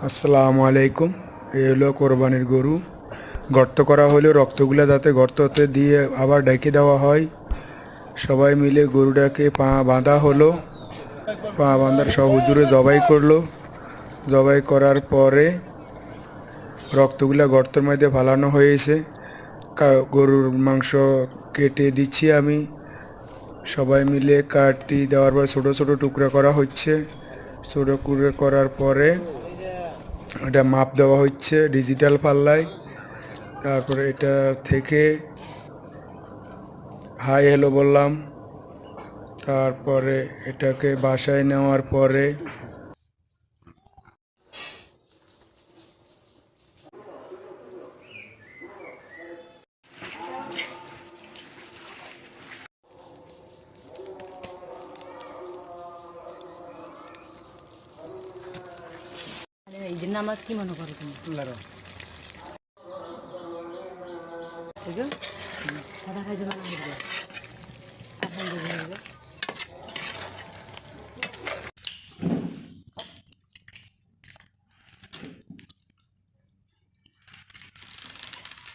আসসালামু আলাইকুম। এই হলো কোরবানির গরু। গর্ত করা হলো রক্তগুলা যাতে গর্ততে দিয়ে আবার ঢেকে দেওয়া হয়। সবাই মিলে গরুটাকে পা বাঁধা হলো। পা বাঁধার সহ হুজুরে জবাই করলো। জবাই করার পরে রক্তগুলা গর্তের মধ্যে ফালানো হয়েছে। গরুর মাংস কেটে দিচ্ছি আমি। সবাই মিলে কাটি দেওয়ার পর ছোট ছোট টুকরা করা হচ্ছে। ছোট টুকরা করার পরে এটা মাপ দেওয়া হচ্ছে ডিজিটাল পাল্লায়। তারপরে এটা থেকে হাই হ্যালো বললাম। তারপরে এটাকে বাসায় নেওয়ার পরে ঈদের নামাজ কি মনে করো তুমি? সাদা খাইছে না